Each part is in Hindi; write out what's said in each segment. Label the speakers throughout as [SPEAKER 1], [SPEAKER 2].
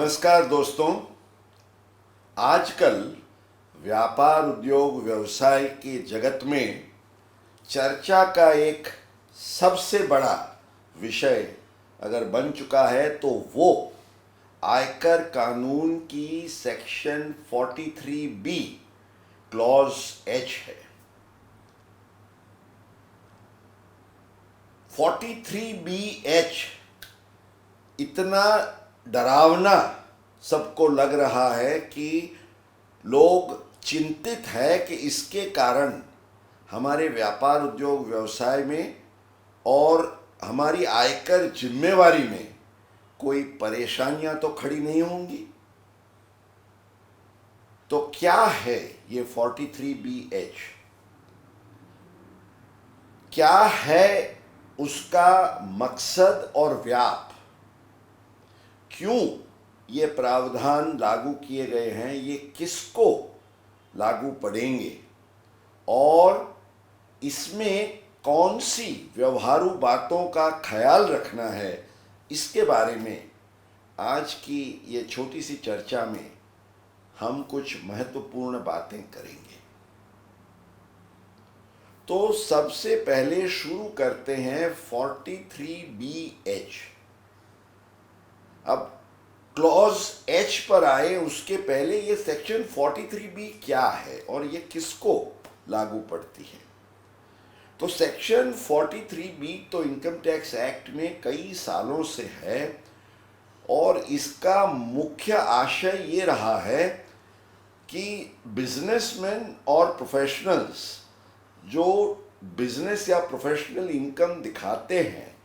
[SPEAKER 1] नमस्कार दोस्तों। आजकल व्यापार उद्योग व्यवसाय के जगत में चर्चा का एक सबसे बड़ा विषय अगर बन चुका है तो वो आयकर कानून की सेक्शन 43B क्लॉज H है। 43BH इतना डरावना सबको लग रहा है कि लोग चिंतित है कि इसके कारण हमारे व्यापार उद्योग व्यवसाय में और हमारी आयकर जिम्मेवारी में कोई परेशानियां तो खड़ी नहीं होंगी। तो क्या है ये 43BH, क्या है उसका मकसद और व्याप, क्यों ये प्रावधान लागू किए गए हैं, ये किसको लागू पड़ेंगे और इसमें कौन सी व्यवहारू बातों का ख्याल रखना है, इसके बारे में आज की ये छोटी सी चर्चा में हम कुछ महत्वपूर्ण बातें करेंगे। तो सबसे पहले शुरू करते हैं 43BH। अब क्लॉज H पर आए उसके पहले ये सेक्शन 43B क्या है और ये किसको लागू पड़ती है। तो सेक्शन 43B तो इनकम टैक्स एक्ट में कई सालों से है और इसका मुख्य आशय ये रहा है कि बिजनेसमैन और प्रोफेशनल्स जो बिजनेस या प्रोफेशनल इनकम दिखाते हैं,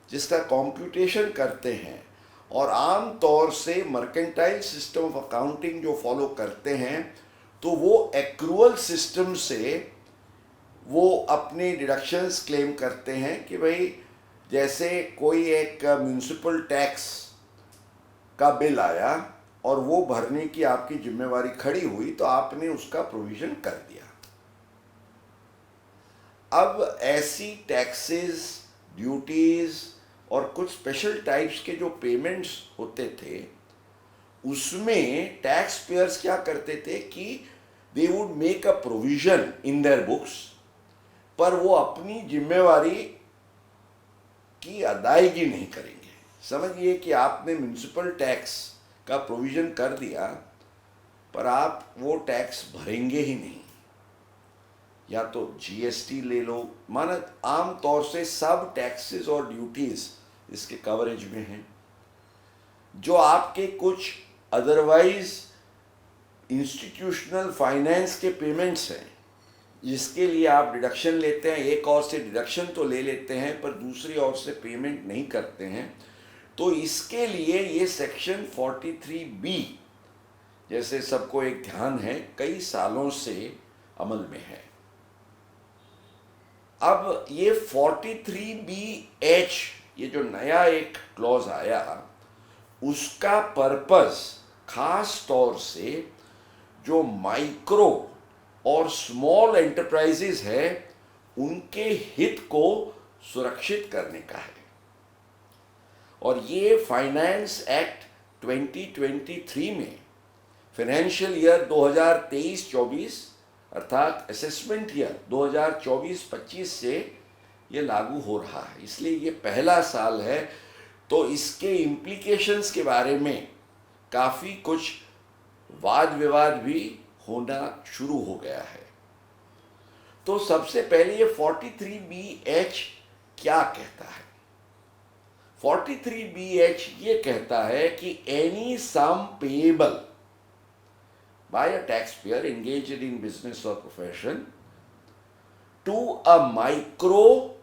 [SPEAKER 1] जिसका कंप्यूटेशन करते हैं और आम तौर से मर्केंटाइल सिस्टम ऑफ अकाउंटिंग जो फॉलो करते हैं, तो वो एक्रूअल सिस्टम से वो अपने डिडक्शंस क्लेम करते हैं कि भाई जैसे कोई एक म्यूनिसिपल टैक्स का बिल आया और वो भरने की आपकी जिम्मेवारी खड़ी हुई तो आपने उसका प्रोविजन कर दिया। अब ऐसी टैक्सेस, ड्यूटीज और कुछ स्पेशल टाइप्स के जो पेमेंट्स होते थे उसमें टैक्स पेयर्स क्या करते थे कि they would make a provision in their books, पर वो अपनी जिम्मेवारी की अदायगी नहीं करेंगे। समझिए कि आपने म्युनिसिपल टैक्स का प्रोविजन कर दिया पर आप वो टैक्स भरेंगे ही नहीं, या तो GST ले लो, माना आम तौर से सब टैक्सेस और ड्यूटीज इसके कवरेज में हैं। जो आपके कुछ अदरवाइज इंस्टीट्यूशनल फाइनेंस के पेमेंट्स हैं जिसके लिए आप डिडक्शन लेते हैं, एक और से डिडक्शन तो ले लेते हैं पर दूसरी ओर से पेमेंट नहीं करते हैं, तो इसके लिए ये सेक्शन 43B जैसे सबको एक ध्यान है कई सालों से अमल में है। अब ये 43BH ये जो नया एक क्लॉज आया उसका पर्पस खास तौर से जो माइक्रो और स्मॉल एंटरप्राइजेज है उनके हित को सुरक्षित करने का है। और ये फाइनेंस एक्ट 2023 में फाइनेंशियल ईयर 2023-24 अर्थात असेसमेंट ईयर 2024-25 से ये लागू हो रहा है, इसलिए ये पहला साल है। तो इसके इम्प्लीकेशंस के बारे में काफ़ी कुछ वाद विवाद भी होना शुरू हो गया है। तो सबसे पहले ये 43BH क्या कहता है। 43BH ये कहता है कि any sum payable by a taxpayer engaged in business or profession to a micro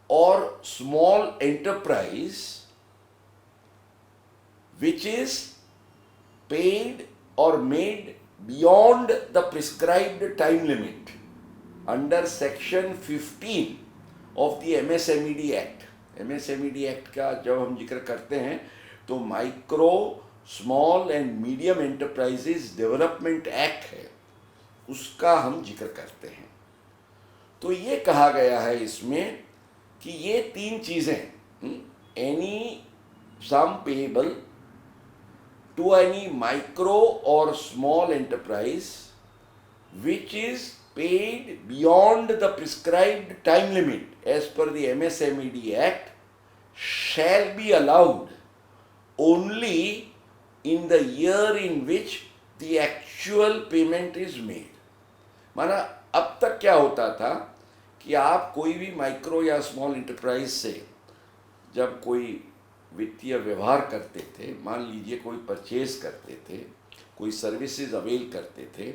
[SPEAKER 1] or small enterprise which is paid or made beyond the prescribed time limit under section 15 of the MSMED Act. MSMED Act का जब हम जिक्र करते हैं तो micro small and medium enterprises development act है, उसका हम जिक्र करते हैं। तो ये कहा गया है इसमें कि ये तीन चीज़ें, any sum payable to any micro or small enterprise which is paid beyond the prescribed time limit as per the MSMED Act shall be allowed only in the year in which the actual payment is made. माना अब तक क्या होता था कि आप कोई भी माइक्रो या स्मॉल इंटरप्राइज से जब कोई वित्तीय व्यवहार करते थे, मान लीजिए कोई परचेज करते थे, कोई सर्विसेज अवेल करते थे,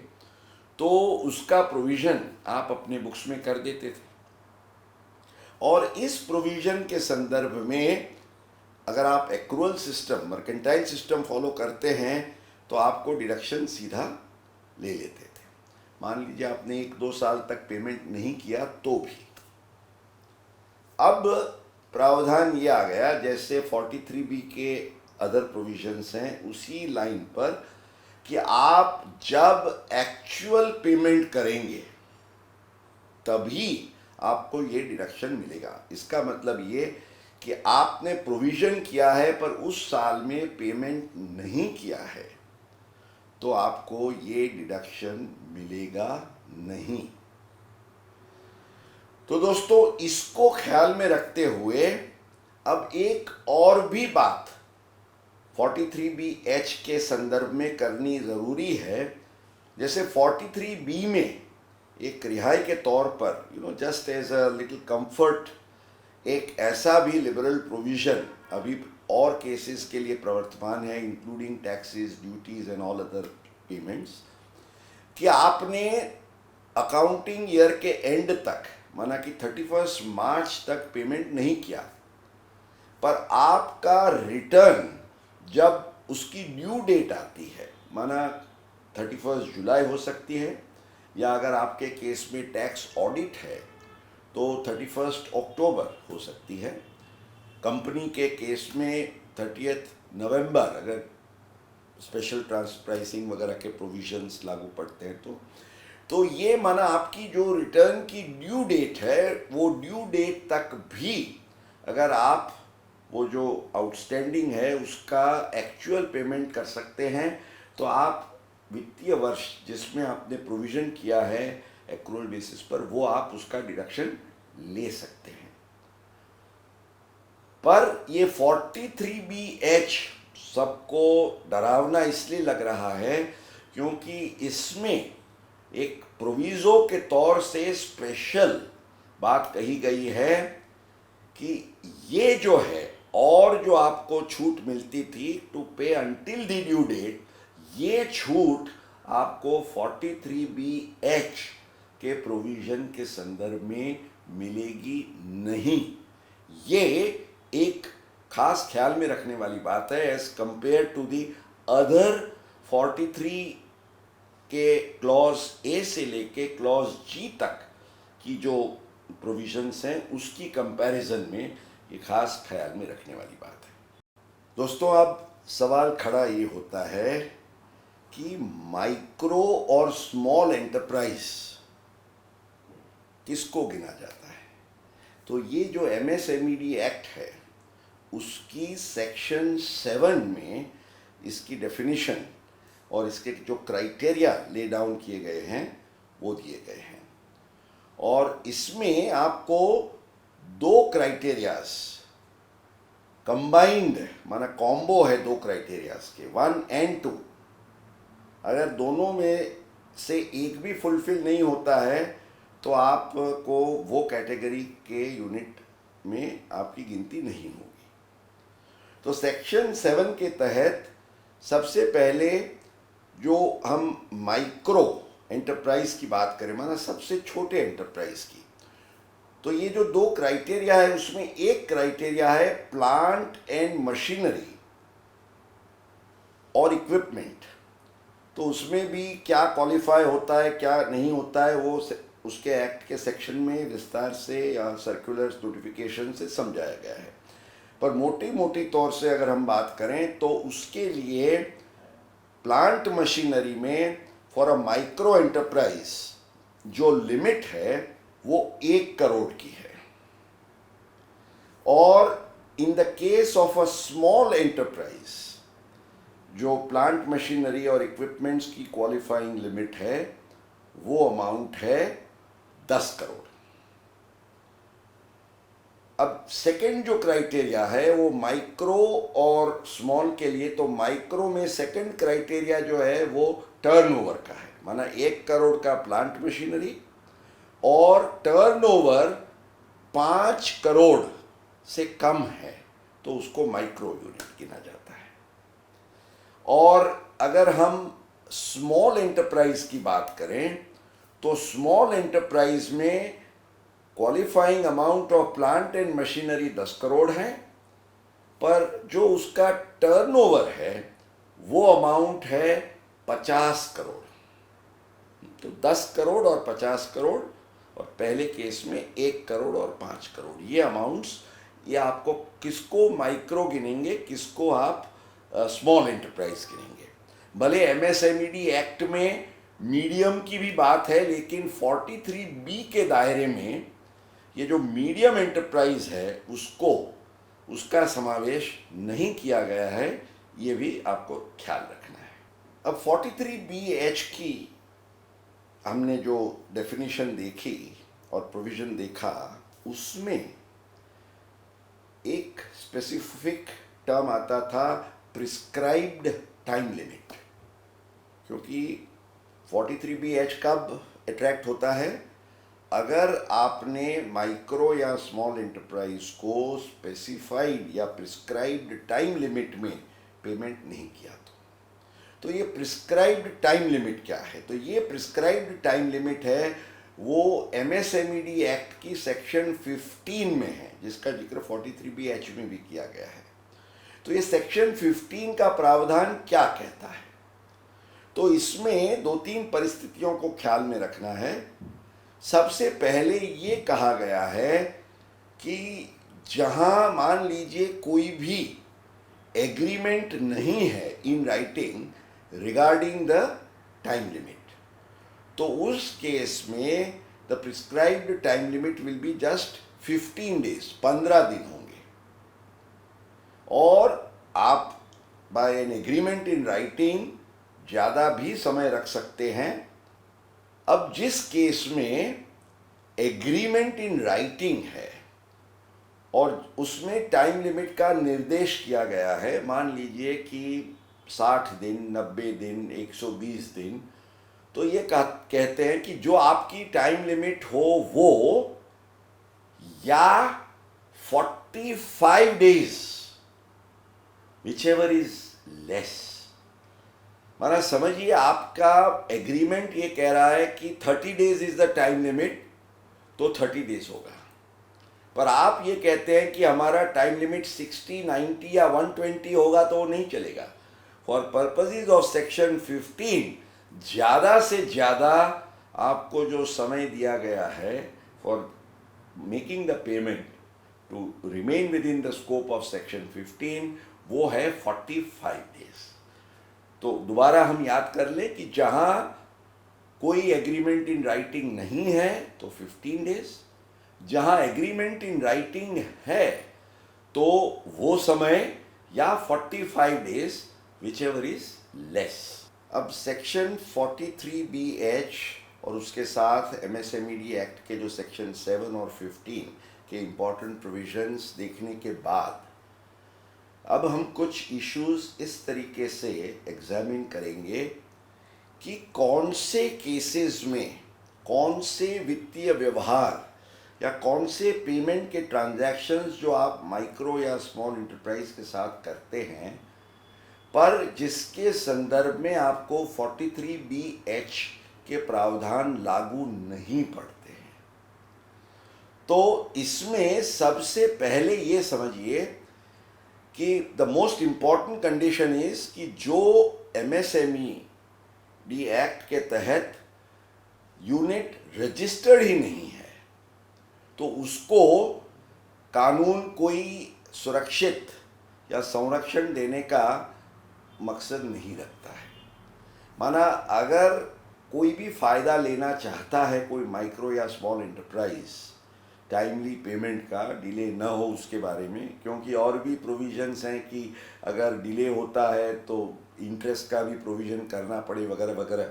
[SPEAKER 1] तो उसका प्रोविज़न आप अपने बुक्स में कर देते थे। और इस प्रोविज़न के संदर्भ में अगर आप accrual system, mercantile system follow करते हैं तो आपको डिडक्शन सीधा ले लेते थे। मान लीजिए आपने 1-2 साल तक पेमेंट नहीं किया तो भी। अब प्रावधान ये आ गया, जैसे 43B के अदर प्रोविजंस हैं उसी लाइन पर, कि आप जब एक्चुअल पेमेंट करेंगे तभी आपको ये डिडक्शन मिलेगा। इसका मतलब ये कि आपने प्रोविजन किया है पर उस साल में पेमेंट नहीं किया है तो आपको ये डिडक्शन मिलेगा नहीं। तो दोस्तों, इसको ख्याल में रखते हुए अब एक और भी बात 43BH के संदर्भ में करनी ज़रूरी है। जैसे 43B में एक रिहाई के तौर पर just as a little comfort एक ऐसा भी लिबरल प्रोविज़न अभी और केसेस के लिए प्रवर्तमान है, including taxes, duties and all other payments, कि आपने अकाउंटिंग ईयर के एंड तक, माना कि 31 मार्च तक पेमेंट नहीं किया, पर आपका रिटर्न जब उसकी ड्यू डेट आती है, माना 31 जुलाई हो सकती है, या अगर आपके केस में टैक्स ऑडिट है तो 31 अक्टूबर हो सकती है, कंपनी के केस में 30 नवंबर, अगर स्पेशल प्राइसिंग वगैरह के प्रोविजंस लागू पड़ते हैं तो ये माना आपकी जो रिटर्न की ड्यू डेट है वो ड्यू डेट तक भी अगर आप वो जो आउटस्टैंडिंग है उसका एक्चुअल पेमेंट कर सकते हैं तो आप वित्तीय वर्ष जिसमें आपने प्रोविज़न किया है एक्रूअल बेसिस पर, वो आप उसका डिडक्शन ले सकते हैं। पर ये 43BH सबको डरावना इसलिए लग रहा है क्योंकि इसमें एक प्रोविज़ो के तौर से स्पेशल बात कही गई है कि ये जो है और जो आपको छूट मिलती थी टू पे अंटिल द ड्यू डेट, ये छूट आपको 43BH के प्रोविज़न के संदर्भ में मिलेगी नहीं। ये एक खास ख्याल में रखने वाली बात है as compare to the other 43 के क्लॉज ए से लेके क्लॉज जी तक की जो प्रोविजंस हैं उसकी कंपैरिजन में ये खास ख्याल में रखने वाली बात है। दोस्तों, अब सवाल खड़ा ये होता है कि माइक्रो और स्मॉल एंटरप्राइज किसको गिना जाता है। तो ये जो MSMED एक्ट है उसकी सेक्शन 7 में इसकी डेफिनेशन और इसके जो क्राइटेरिया ले डाउन किए गए हैं वो दिए गए हैं, और इसमें आपको 2 क्राइटेरियाज कंबाइंड, माना कॉम्बो है 2 क्राइटेरियाज के, 1 और 2। अगर दोनों में से एक भी फुलफिल नहीं होता है तो आपको वो कैटेगरी के यूनिट में आपकी गिनती नहीं होगी। तो सेक्शन 7 के तहत सबसे पहले जो हम माइक्रो एंटरप्राइज की बात करें, माना सबसे छोटे एंटरप्राइज की, तो ये जो 2 क्राइटेरिया है उसमें एक क्राइटेरिया है प्लांट एंड मशीनरी और इक्विपमेंट। तो उसमें भी क्या क्वालिफाई होता है क्या नहीं होता है वो उसके एक्ट के सेक्शन में विस्तार से या सर्कुलर नोटिफिकेशन से समझाया गया है। पर मोटी तौर से अगर हम बात करें तो उसके लिए प्लांट मशीनरी में फॉर अ माइक्रो एंटरप्राइज जो लिमिट है वो 1 करोड़ की है, और in the case of a small enterprise जो प्लांट मशीनरी और इक्विपमेंट्स की क्वालिफाइंग लिमिट है वो अमाउंट है 10 करोड़। अब सेकंड जो क्राइटेरिया है वो माइक्रो और स्मॉल के लिए, तो माइक्रो में सेकंड क्राइटेरिया जो है वो टर्नओवर का है, माना 1 करोड़ का प्लांट मशीनरी और टर्नओवर 5 करोड़ से कम है तो उसको माइक्रो यूनिट गिना जाता है। और अगर हम स्मॉल एंटरप्राइज की बात करें तो स्मॉल एंटरप्राइज में qualifying amount of plant and machinery 10 crore है, पर जो उसका टर्नओवर है वो अमाउंट है 50 करोड़। तो 10 करोड़ और 50 करोड़, और पहले केस में 1 करोड़ और 5 करोड़, ये अमाउंट्स, ये आपको किसको माइक्रो गिनेंगे, किसको आप स्मॉल एंटरप्राइज गिनेंगे। भले एमएसएमईडी एक्ट में मीडियम की भी बात है, लेकिन 43B के दायरे में ये जो मीडियम एंटरप्राइज है उसका समावेश नहीं किया गया है, ये भी आपको ख्याल रखना है। अब 43BH की हमने जो डेफिनेशन देखी और प्रोविजन देखा, उसमें एक स्पेसिफिक टर्म आता था प्रिस्क्राइब्ड टाइम लिमिट, क्योंकि 43BH कब अट्रैक्ट होता है, अगर आपने माइक्रो या स्मॉल एंटरप्राइज को स्पेसिफाइड या प्रिस्क्राइब्ड टाइम लिमिट में पेमेंट नहीं किया तो ये प्रिस्क्राइब्ड टाइम लिमिट क्या है, तो ये प्रिस्क्राइब्ड टाइम लिमिट है वो एमएसएमईडी एक्ट की सेक्शन 15 में है, जिसका जिक्र 43BH में भी किया गया है। तो ये सेक्शन 15 का प्रावधान क्या कहता है, तो इसमें 2-3 परिस्थितियों को ख्याल में रखना है। सबसे पहले ये कहा गया है कि जहां मान लीजिए कोई भी एग्रीमेंट नहीं है in writing regarding the time limit, तो उस केस में the prescribed time limit will be just 15 days, 15 दिन होंगे। और आप by an agreement in writing ज़्यादा भी समय रख सकते हैं। अब जिस केस में एग्रीमेंट इन राइटिंग है और उसमें टाइम लिमिट का निर्देश किया गया है, मान लीजिए कि 60 दिन, 90 दिन, 120 दिन, तो ये कहते हैं कि जो आपकी टाइम लिमिट हो वो या 45 days, which ever is less. माना समझिए आपका एग्रीमेंट ये कह रहा है कि 30 days is the time limit, तो 30 डेज होगा, पर आप ये कहते हैं कि हमारा टाइम लिमिट 60, 90 या 120 होगा तो वो नहीं चलेगा। फॉर पर्पसेस ऑफ सेक्शन 15 ज़्यादा से ज़्यादा आपको जो समय दिया गया है for making the payment to remain within the scope of section 15 वो है 45 डेज। तो दोबारा हम याद कर लें कि जहाँ कोई एग्रीमेंट इन राइटिंग नहीं है तो 15 डेज, जहाँ एग्रीमेंट इन राइटिंग है तो वो समय या 45 days, which ever is less. अब सेक्शन 43BH और उसके साथ एमएसएमईडी एक्ट के जो सेक्शन 7 और 15 के इम्पॉर्टेंट प्रोविजंस देखने के बाद अब हम कुछ इश्यूज इस तरीके से एग्जामिन करेंगे कि कौन से केसेस में कौन से वित्तीय व्यवहार या कौन से पेमेंट के ट्रांजैक्शंस जो आप माइक्रो या स्मॉल एंटरप्राइज के साथ करते हैं, पर जिसके संदर्भ में आपको 43BH के प्रावधान लागू नहीं पड़ते हैं। तो इसमें सबसे पहले ये समझिए कि the most important condition is कि जो एमएसएमईडी एक्ट के तहत यूनिट रजिस्टर्ड ही नहीं है तो उसको कानून कोई सुरक्षित या संरक्षण देने का मकसद नहीं रखता है। माना अगर कोई भी फ़ायदा लेना चाहता है कोई माइक्रो या स्मॉल एंटरप्राइज टाइमली पेमेंट का डिले न हो उसके बारे में, क्योंकि और भी प्रोविजंस हैं कि अगर डिले होता है तो इंटरेस्ट का भी प्रोविज़न करना पड़े वगैरह वगैरह।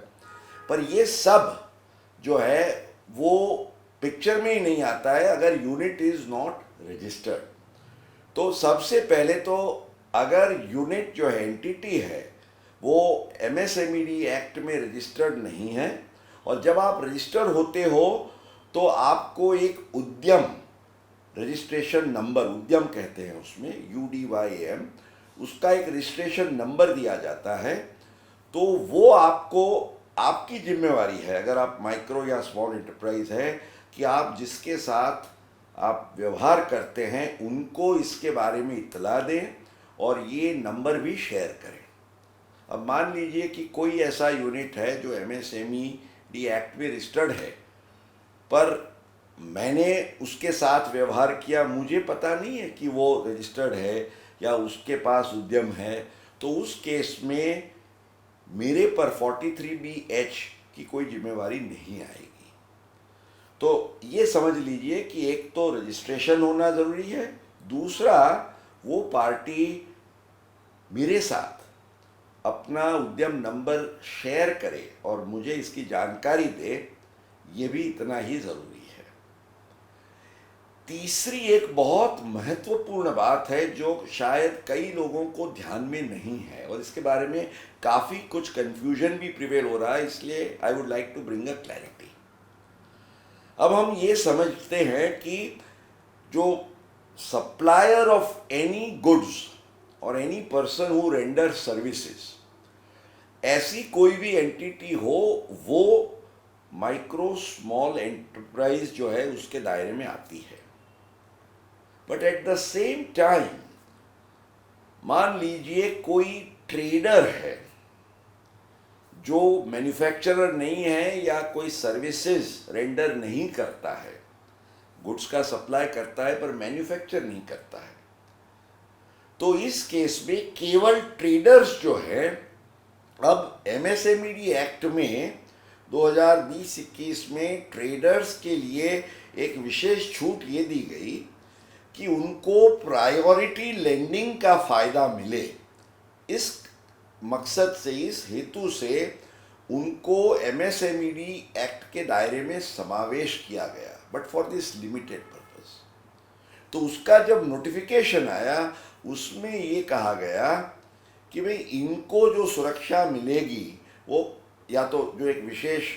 [SPEAKER 1] पर ये सब जो है वो पिक्चर में ही नहीं आता है अगर यूनिट इज़ नॉट रजिस्टर्ड। तो सबसे पहले तो अगर यूनिट जो है एंटिटी है वो MSMED एक्ट में रजिस्टर्ड नहीं है, और जब आप रजिस्टर्ड होते हो तो आपको एक उद्यम रजिस्ट्रेशन नंबर, उद्यम कहते हैं उसमें UDYM, उसका एक रजिस्ट्रेशन नंबर दिया जाता है। तो वो आपको, आपकी जिम्मेवारी है अगर आप माइक्रो या स्मॉल एंटरप्राइज है कि आप जिसके साथ आप व्यवहार करते हैं उनको इसके बारे में इत्तला दें और ये नंबर भी शेयर करें। अब मान लीजिए कि कोई ऐसा यूनिट है जो MSMED एक्ट में रजिस्टर्ड है, पर मैंने उसके साथ व्यवहार किया, मुझे पता नहीं है कि वो रजिस्टर्ड है या उसके पास उद्यम है, तो उस केस में मेरे पर 43B(H) की कोई जिम्मेवारी नहीं आएगी। तो ये समझ लीजिए कि एक तो रजिस्ट्रेशन होना ज़रूरी है, दूसरा वो पार्टी मेरे साथ अपना उद्यम नंबर शेयर करे और मुझे इसकी जानकारी दे, ये भी इतना ही ज़रूरी है। तीसरी एक बहुत महत्वपूर्ण बात है जो शायद कई लोगों को ध्यान में नहीं है और इसके बारे में काफ़ी कुछ कन्फ्यूजन भी प्रिवेल हो रहा है, इसलिए I would like to bring a clarity. अब हम ये समझते हैं कि जो सप्लायर ऑफ एनी गुड्स और any person who render services, ऐसी कोई भी एंटिटी हो वो माइक्रो स्मॉल एंटरप्राइज जो है उसके दायरे में आती है। But at the same time मान लीजिए कोई ट्रेडर है जो मैन्युफैक्चरर नहीं है या कोई सर्विसेज रेंडर नहीं करता है, गुड्स का सप्लाई करता है पर मैन्युफैक्चर नहीं करता है, तो इस केस में केवल ट्रेडर्स जो है, अब MSMED एक्ट में 2020-21 में ट्रेडर्स के लिए एक विशेष छूट ये दी गई कि उनको प्रायोरिटी लेंडिंग का फ़ायदा मिले। इस मकसद से, इस हेतु से उनको MSMED एक्ट के दायरे में समावेश किया गया, but for this limited purpose. तो उसका जब नोटिफिकेशन आया उसमें ये कहा गया कि भाई इनको जो सुरक्षा मिलेगी वो या तो जो एक विशेष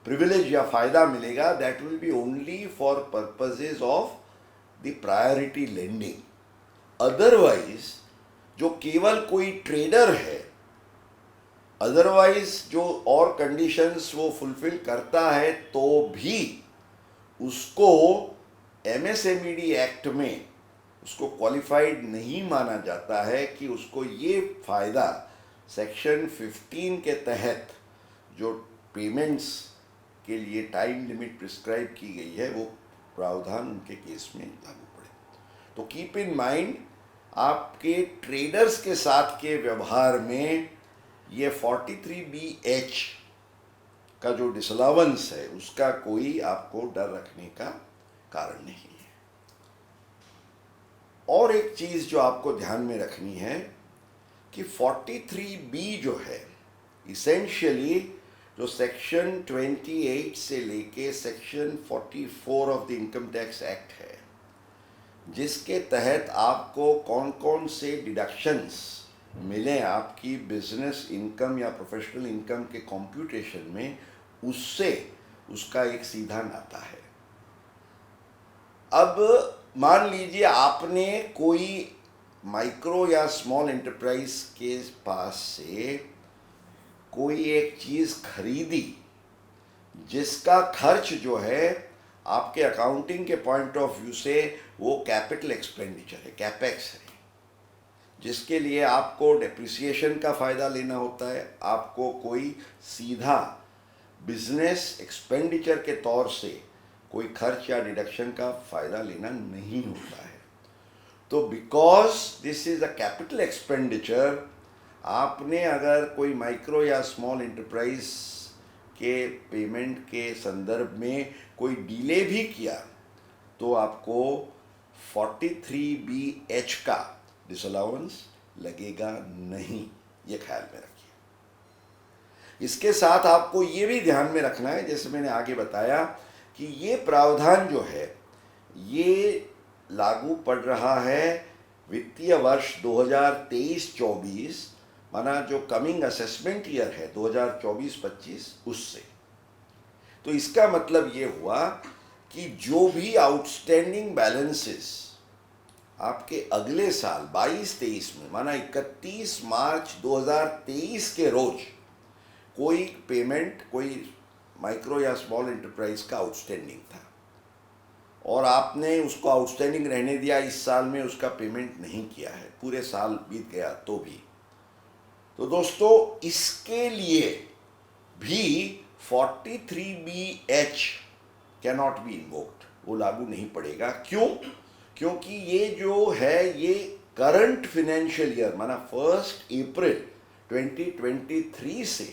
[SPEAKER 1] प्रिविलेज या फ़ायदा मिलेगा, that will be only for purposes of the priority lending. Otherwise जो केवल कोई ट्रेडर है, अदरवाइज जो और कंडीशंस वो फुलफिल करता है तो भी उसको MSMED एक्ट में उसको क्वालिफाइड नहीं माना जाता है कि उसको ये फ़ायदा सेक्शन 15 के तहत जो पेमेंट्स के लिए टाइम लिमिट प्रिस्क्राइब की गई है वो प्रावधान उनके केस में लागू पड़े। तो कीप इन माइंड, आपके ट्रेडर्स के साथ के व्यवहार में ये 43B(H) का जो डिसअलाउंस है उसका कोई आपको डर रखने का कारण नहीं है। और एक चीज़ जो आपको ध्यान में रखनी है कि 43B जो है इसेंशियली जो सेक्शन 28 से लेके section 44 of the income tax act है, जिसके तहत आपको कौन कौन से डिडक्शंस मिले आपकी बिजनेस इनकम या प्रोफेशनल इनकम के कंप्यूटेशन में, उससे उसका एक सीधा नाता है। अब मान लीजिए आपने कोई माइक्रो या स्मॉल एंटरप्राइज के पास से कोई एक चीज़ खरीदी जिसका खर्च जो है आपके अकाउंटिंग के पॉइंट ऑफ व्यू से वो कैपिटल एक्सपेंडिचर है, कैपेक्स है, जिसके लिए आपको डेप्रिसिएशन का फ़ायदा लेना होता है, आपको कोई सीधा बिजनेस एक्सपेंडिचर के तौर से कोई खर्च या डिडक्शन का फ़ायदा लेना नहीं होता है। तो because this is a capital expenditure, आपने अगर कोई माइक्रो या स्मॉल एंटरप्राइज के पेमेंट के संदर्भ में कोई डिले भी किया तो आपको 43BH का डिसअलाउंस लगेगा नहीं, ये ख्याल में रखिए। इसके साथ आपको ये भी ध्यान में रखना है, जैसे मैंने आगे बताया, कि ये प्रावधान जो है ये लागू पड़ रहा है वित्तीय वर्ष 2023-24, माना जो कमिंग असेसमेंट ईयर है 2024-25 उससे। तो इसका मतलब ये हुआ कि जो भी आउटस्टैंडिंग बैलेंसेस आपके अगले साल 22-23 में, माना 31 मार्च 2023 के रोज कोई पेमेंट, कोई माइक्रो या स्मॉल एंटरप्राइज का आउटस्टैंडिंग था और आपने उसको आउटस्टैंडिंग रहने दिया, इस साल में उसका पेमेंट नहीं किया है, पूरे साल बीत गया तो भी, तो दोस्तों इसके लिए भी 43BH कैनॉट बी इन्वोक्ड, वो लागू नहीं पड़ेगा। क्यों? क्योंकि ये जो है ये करंट फाइनेंशियल ईयर, माना 1 अप्रैल 2023 से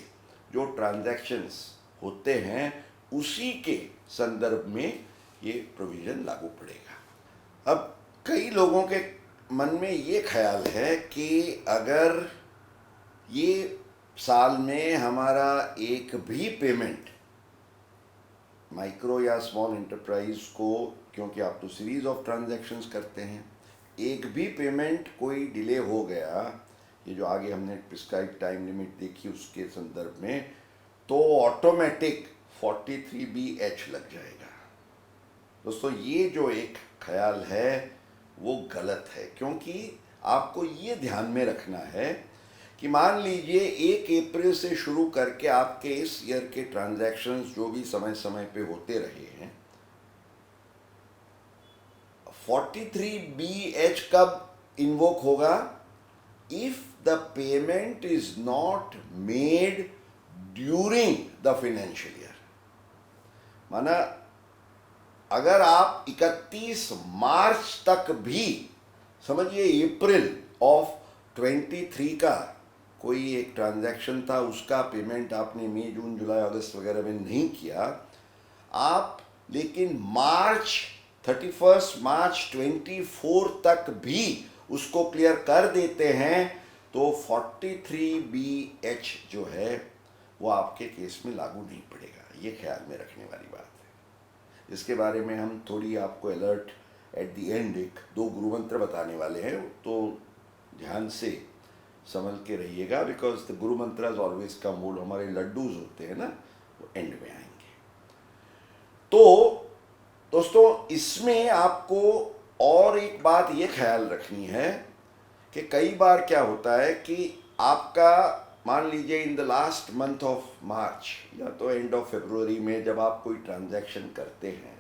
[SPEAKER 1] जो ट्रांजैक्शंस होते हैं उसी के संदर्भ में ये प्रोविजन लागू पड़ेगा। अब कई लोगों के मन में ये ख्याल है कि अगर ये साल में हमारा एक भी पेमेंट माइक्रो या स्मॉल एंटरप्राइज को, क्योंकि आप तो सीरीज ऑफ ट्रांजैक्शंस करते हैं, एक भी पेमेंट कोई डिले हो गया, ये जो आगे हमने प्रिस्क्राइब टाइम लिमिट देखी उसके संदर्भ में, तो ऑटोमेटिक 43BH लग जाएगा। दोस्तों ये जो एक ख्याल है वो गलत है, क्योंकि आपको ये ध्यान में रखना है कि मान लीजिए 1 अप्रैल से शुरू करके आपके इस ईयर के ट्रांजैक्शंस जो भी समय समय पे होते रहे हैं, 43BH कब इन्वोक होगा? If the payment is not made during the financial year. माना अगर आप 31 मार्च तक भी, समझिए अप्रैल ऑफ 23 का कोई एक ट्रांजैक्शन था, उसका पेमेंट आपने मई, जून, जुलाई, अगस्त वगैरह में नहीं किया आप, लेकिन 31 मार्च 24 तक भी उसको क्लियर कर देते हैं, तो 43BH जो है वो आपके केस में लागू नहीं पड़ेगा। ये ख्याल में रखने वाली बात है। इसके बारे में हम थोड़ी आपको अलर्ट एट द एंड एक 2 गुरु मंत्र बताने वाले हैं, तो ध्यान से समझ के रहिएगा, बिकॉज द गुरु मंत्र ऑलवेज का मूड, हमारे लड्डूज होते हैं ना, वो एंड में आएंगे। तो दोस्तों इसमें आपको और एक बात ये ख्याल रखनी है कि कई बार क्या होता है कि आपका, मान लीजिए in the last month of March या तो एंड ऑफ फरवरी में जब आप कोई ट्रांजैक्शन करते हैं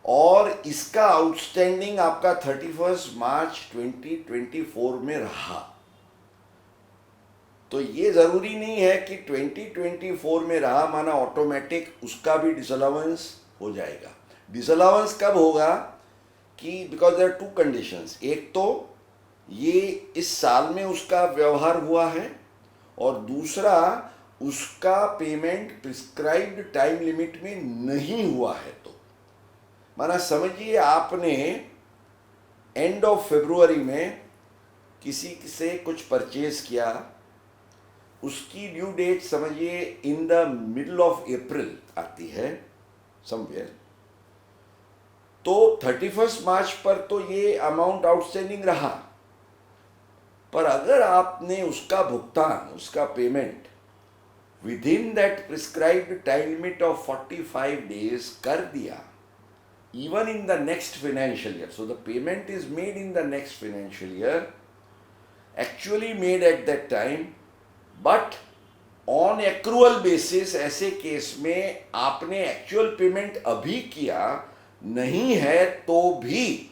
[SPEAKER 1] और इसका आउटस्टैंडिंग आपका 31 मार्च 2024 में रहा, तो ये ज़रूरी नहीं है कि 2024 में रहा माना ऑटोमेटिक उसका भी डिसअलाउंस हो जाएगा। डिसअलाउंस कब होगा कि बिकॉज देयर आर 2 कंडीशंस, एक तो ये इस साल में उसका व्यवहार हुआ है और दूसरा उसका पेमेंट प्रिस्क्राइब्ड टाइम लिमिट में नहीं हुआ है। तो माना समझिए आपने एंड ऑफ फरवरी में किसी से कुछ परचेज किया, उसकी ड्यू डेट समझिए in the middle of April आती है समवेयर, तो 31 मार्च पर तो ये अमाउंट आउटस्टैंडिंग रहा, पर अगर आपने उसका भुगतान, उसका payment with in that prescribed time limit of 45 days कर दिया, even in the next financial year, so the payment is made in the next financial year, actually made at that time, but on accrual basis, ऐसे केस में आपने एक्चुअल पेमेंट अभी किया नहीं है तो भी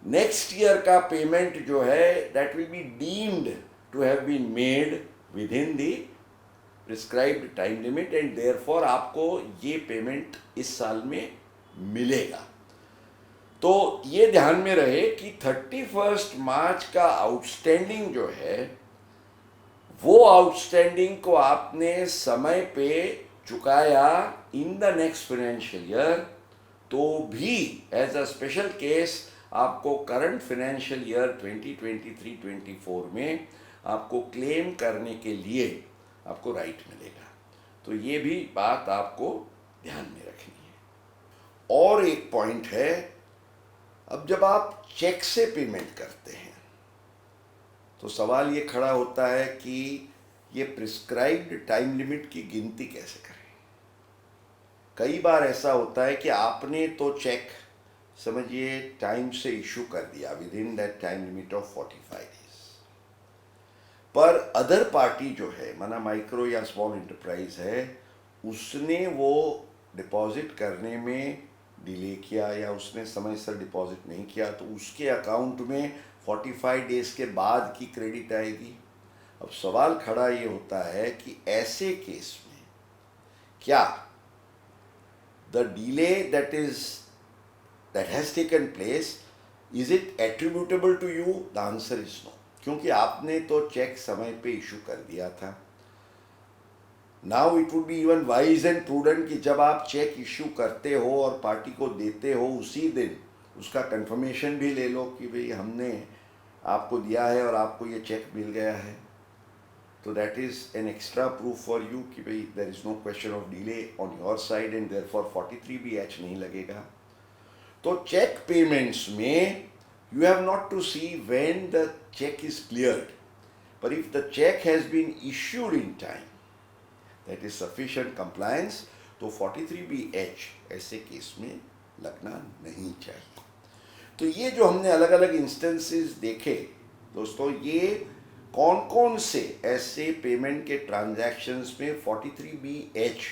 [SPEAKER 1] नेक्स्ट ईयर का पेमेंट जो है that will be deemed to have been made within the prescribed time limit and therefore आपको ये पेमेंट इस साल में मिलेगा। तो ये ध्यान में रहे कि 31 मार्च का आउटस्टैंडिंग जो है वो आउटस्टैंडिंग को आपने समय पे चुकाया in the next financial year, तो भी एज अ स्पेशल केस आपको करंट फाइनेंशियल ईयर 2023-24 में आपको क्लेम करने के लिए आपको राइट मिलेगा। तो ये भी बात आपको ध्यान में रखनी है। और एक पॉइंट है, अब जब आप चेक से पेमेंट करते हैं तो सवाल ये खड़ा होता है कि ये प्रिस्क्राइब्ड टाइम लिमिट की गिनती कैसे करें। कई बार ऐसा होता है कि आपने तो चेक समझिए टाइम से इशू कर दिया with in that time limit of 45 days, पर अदर पार्टी जो है माना माइक्रो या स्मॉल एंटरप्राइज है, उसने वो डिपॉजिट करने में डिले किया या उसने समय से डिपॉजिट नहीं किया, तो उसके अकाउंट में 45 डेज के बाद की क्रेडिट आएगी। अब सवाल खड़ा ये होता है कि ऐसे केस में क्या the delay that has taken place, is it attributable to you? The answer is no, क्योंकि आपने तो चेक समय पे इशू कर दिया था। Now it would be even wise and prudent कि जब आप चेक इशू करते हो और पार्टी को देते हो उसी दिन उसका कंफर्मेशन भी ले लो कि भाई हमने आपको दिया है और आपको ये चेक मिल गया है। तो that is an extra proof for you कि भाई there is no question of delay on your side and therefore 43B(H) नहीं लगेगा। तो चेक पेमेंट्स में you have not to see when the cheque is cleared, पर if the cheque has been issued in time that is sufficient compliance, तो 43B(H) ऐसे केस में लगना नहीं चाहिए। तो ये जो हमने अलग अलग इंस्टेंसेस देखे दोस्तों, ये कौन कौन से ऐसे पेमेंट के ट्रांजैक्शंस में 43B(H)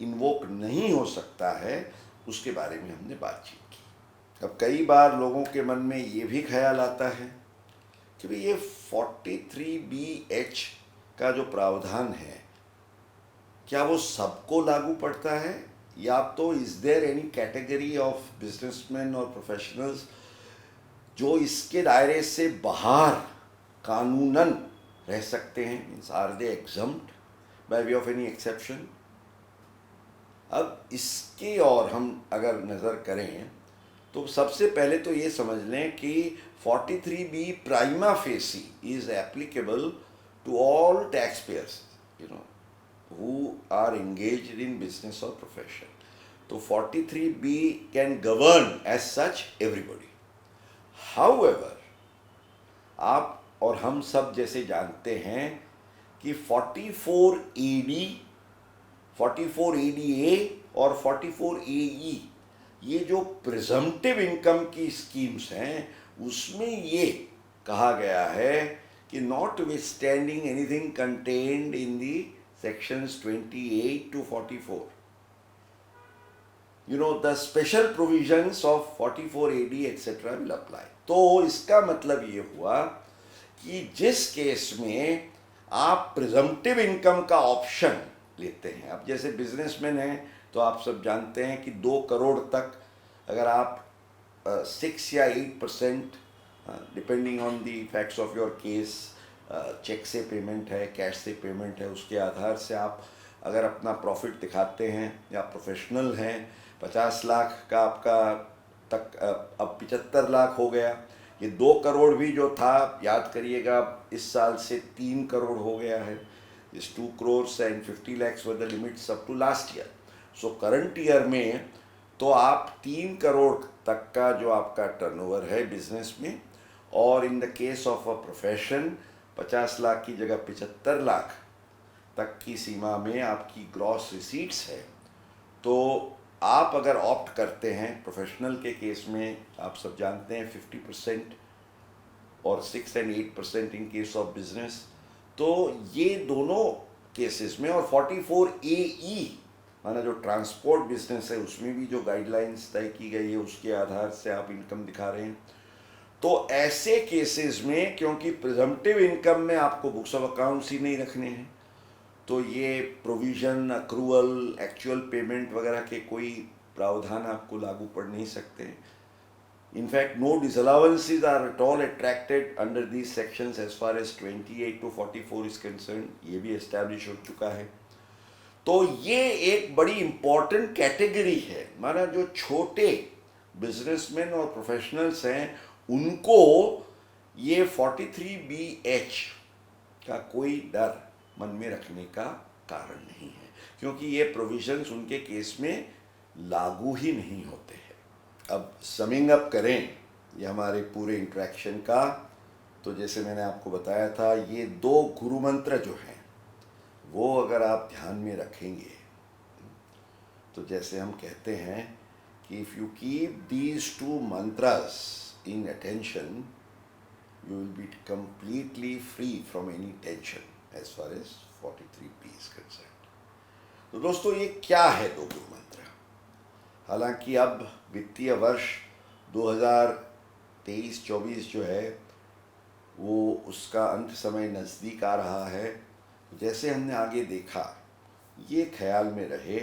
[SPEAKER 1] इन्वोक नहीं हो सकता है, उसके बारे में हमने बातचीत की। अब कई बार लोगों के मन में ये भी ख्याल आता है कि भाई ये 43B(H) का जो प्रावधान है क्या वो सबको लागू पड़ता है, या तो is there any category of businessman और प्रोफेशनल्स जो इसके दायरे से बाहर कानूनन रह सकते हैं, means are they exempt by way of any exception. अब इसके और हम अगर नज़र करें तो सबसे पहले तो ये समझ लें कि 43B prima facie is applicable to all tax payers who are engaged in business or profession. तो 43B can govern as such everybody. However, आप और हम सब जैसे जानते हैं कि 44AD, 44ADA और 44AE ये जो प्रिजम्पटिव इनकम की स्कीम्स हैं उसमें ये कहा गया है कि not withstanding anything contained in the sections 28 to 44, the special provisions of 44AD etc. will apply. तो इसका मतलब ये हुआ कि जिस केस में आप प्रिजम्पटिव इनकम का ऑप्शन लेते हैं, अब जैसे बिजनेसमैन हैं तो आप सब जानते हैं कि 2 करोड़ तक अगर आप 6 या 8% depending on the facts of your case cheque से पेमेंट है, कैश से पेमेंट है, उसके आधार से आप अगर अपना प्रॉफिट दिखाते हैं या प्रोफेशनल हैं, 50 लाख का आपका तक अब 75 लाख हो गया। ये 2 करोड़ भी जो था याद करिएगा इस साल से 3 करोड़ हो गया है। इस 2 crores and 50 lakhs were the limits up to last year. So current year में तो आप 3 करोड़ तक का जो आपका टर्नओवर है बिजनेस में, और in the case of a profession 50 lakh की जगह 75 लाख तक की सीमा में आपकी ग्रॉस रिसीट्स है। तो आप अगर ऑप्ट करते हैं प्रोफेशनल के केस में, आप सब जानते हैं 50% और 6 and 8% in case of business, तो ये दोनों केसेस में, और 44AE माना जो ट्रांसपोर्ट बिजनेस है उसमें भी जो गाइडलाइंस तय की गई है उसके आधार से आप इनकम दिखा रहे हैं। तो ऐसे केसेस में क्योंकि प्रिजम्पटिव इनकम में आपको बुक्स ऑफ अकाउंट्स ही नहीं रखने हैं, तो ये प्रोविजन, अक्रूवल, एक्चुअल पेमेंट वगैरह के कोई प्रावधान आपको लागू पड़ नहीं सकते। In fact no disallowances are at all attracted under these sections as far as 28 to 44 is concern, ये भी एस्टैब्लिश हो चुका है। तो ये एक बड़ी इंपॉर्टेंट कैटेगरी है। माना जो छोटे बिजनेसमैन और प्रोफेशनल्स हैं उनको ये 43BH का कोई डर मन में रखने का कारण नहीं है, क्योंकि ये प्रोविजंस उनके केस में लागू ही नहीं होते हैं। अब समिंग अप करें ये हमारे पूरे इंटरेक्शन का, तो जैसे मैंने आपको बताया था, ये 2 गुरु मंत्र जो हैं वो अगर आप ध्यान में रखेंगे तो जैसे हम कहते हैं कि if you keep these 2 mantras in attention, you will be completely free from any tension as far as 43P is concerned. तो दोस्तों ये क्या है 2 गुरु मंत्र? हालांकि अब वित्तीय वर्ष 2023-24 जो है वो उसका अंत समय नज़दीक आ रहा है। जैसे हमने आगे देखा, ये ख्याल में रहे,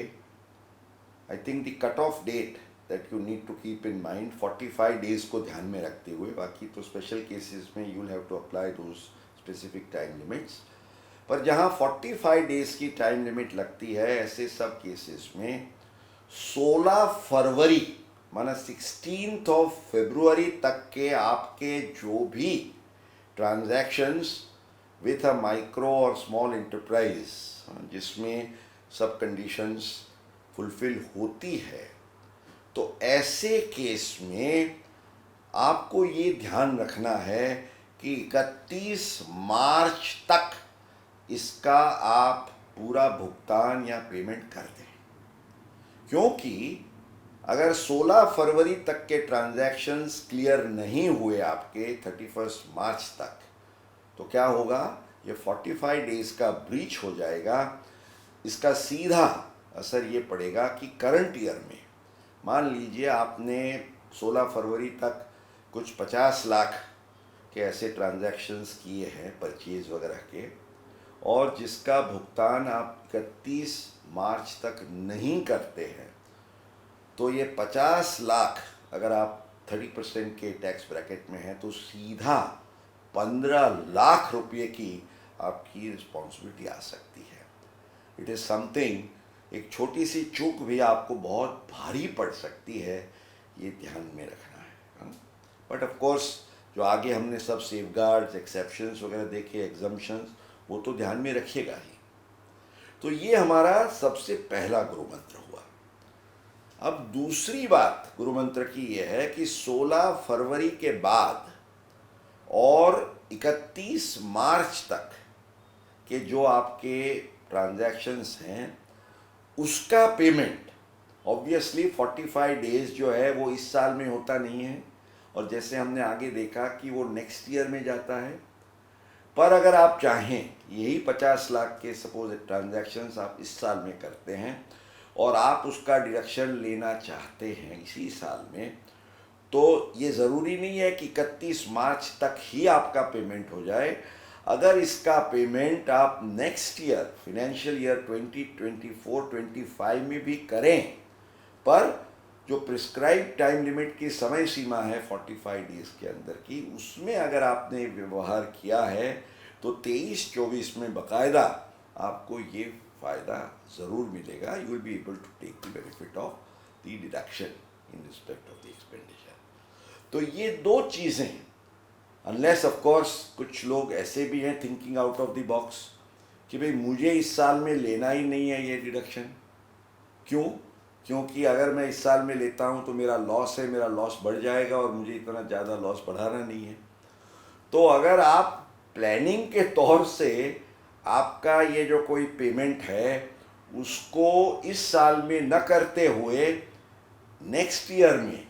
[SPEAKER 1] I think the cut off date that you need to keep in mind 45 days को ध्यान में रखते हुए, बाकी तो स्पेशल केसेस में you will have to apply those specific time limits, पर जहाँ 45 डेज की टाइम लिमिट लगती है ऐसे सब केसेस में 16 फरवरी माना 16 फरवरी तक के आपके जो भी ट्रांजैक्शंस विथ अ माइक्रो और स्मॉल एंटरप्राइज जिसमें सब कंडीशंस फुलफिल होती है, तो ऐसे केस में आपको ये ध्यान रखना है कि 31 मार्च तक इसका आप पूरा भुगतान या पेमेंट कर दें, क्योंकि अगर 16 फरवरी तक के ट्रांजैक्शंस क्लियर नहीं हुए आपके 31 मार्च तक, तो क्या होगा, ये 45 डेज का ब्रीच हो जाएगा। इसका सीधा असर ये पड़ेगा कि करंट ईयर में मान लीजिए आपने 16 फरवरी तक कुछ 50 लाख के ऐसे ट्रांजैक्शंस किए हैं परचेज वगैरह के, और जिसका भुगतान आप 31 मार्च तक नहीं करते हैं, तो ये 50 लाख अगर आप 30% के टैक्स ब्रैकेट में हैं तो सीधा 15 लाख रुपये की आपकी रिस्पॉन्सिबिलिटी आ सकती है। इट इज़ समथिंग, एक छोटी सी चूक भी आपको बहुत भारी पड़ सकती है, ये ध्यान में रखना है। बट ऑफ कोर्स जो आगे हमने सब सेफगार्ड्स, एक्सेप्शंस वगैरह देखे, एग्जम्पशंस, वो तो ध्यान में रखिएगा ही। तो ये हमारा सबसे पहला गुरु मंत्र हुआ। अब दूसरी बात गुरु मंत्र की यह है कि 16 फरवरी के बाद और 31 मार्च तक के जो आपके ट्रांजैक्शंस हैं उसका पेमेंट ऑब्वियसली 45 डेज जो है वो इस साल में होता नहीं है, और जैसे हमने आगे देखा कि वो नेक्स्ट ईयर में जाता है। पर अगर आप चाहें यही 50 लाख के सपोज ट्रांजैक्शंस आप इस साल में करते हैं और आप उसका डिडक्शन लेना चाहते हैं इसी साल में, तो ये ज़रूरी नहीं है कि 31 मार्च तक ही आपका पेमेंट हो जाए। अगर इसका पेमेंट आप नेक्स्ट ईयर फिनेंशियल ईयर 2024-25 में भी करें, पर जो प्रिस्क्राइब टाइम लिमिट की समय सीमा है 45 डेज के अंदर की, उसमें अगर आपने व्यवहार किया है तो 23-24 में बाकायदा आपको ये फ़ायदा ज़रूर मिलेगा। You will be able to take the benefit of the deduction in respect of the expenditure. तो ये 2 चीज़ें, अनलेस ऑफ कोर्स कुछ लोग ऐसे भी हैं thinking out of the box कि भाई मुझे इस साल में लेना ही नहीं है ये डिडक्शन। क्यों? क्योंकि अगर मैं इस साल में लेता हूँ तो मेरा लॉस है, मेरा लॉस बढ़ जाएगा और मुझे इतना ज़्यादा लॉस बढ़ाना नहीं है। तो अगर आप प्लानिंग के तौर से आपका ये जो कोई पेमेंट है उसको इस साल में न करते हुए नेक्स्ट ईयर में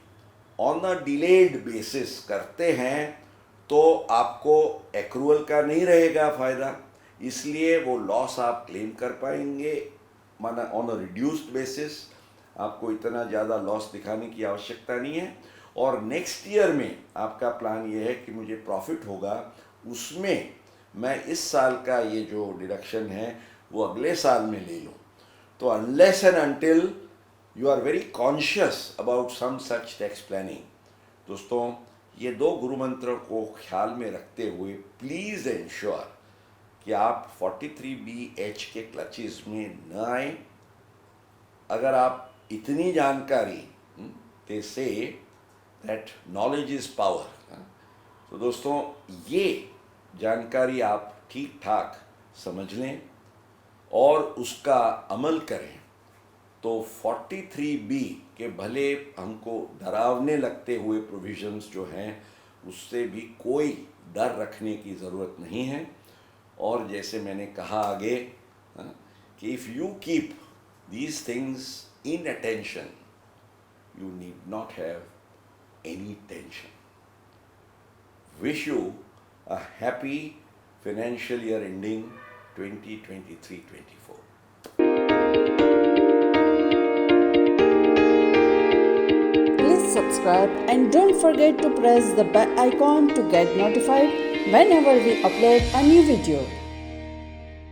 [SPEAKER 1] ऑन अ डिलेड बेसिस करते हैं, तो आपको एक्रूअल का नहीं रहेगा फ़ायदा, इसलिए वो लॉस आप क्लेम कर पाएंगे माना ऑन अ रिड्यूस्ड बेसिस। आपको इतना ज़्यादा लॉस दिखाने की आवश्यकता नहीं है, और नेक्स्ट ईयर में आपका प्लान ये है कि मुझे प्रॉफिट होगा, उसमें मैं इस साल का ये जो डिडक्शन है वो अगले साल में ले लूँ। तो unless and until you are very conscious about some such tax planning, दोस्तों ये 2 गुरु मंत्रों को ख्याल में रखते हुए प्लीज़ एंश्योर कि आप 43BH के क्लचेस में न आए। अगर आप इतनी जानकारी, दे say that knowledge is power, तो दोस्तों ये जानकारी आप ठीक ठाक समझ लें और उसका अमल करें तो 43B के भले हमको डरावने लगते हुए प्रोविजंस जो हैं उससे भी कोई डर रखने की ज़रूरत नहीं है। और जैसे मैंने कहा आगे कि if you keep these things in attention, you need not have any tension. Wish you a happy financial year ending 2023-24.
[SPEAKER 2] Please subscribe and don't forget to press the bell icon to get notified whenever we upload a new video.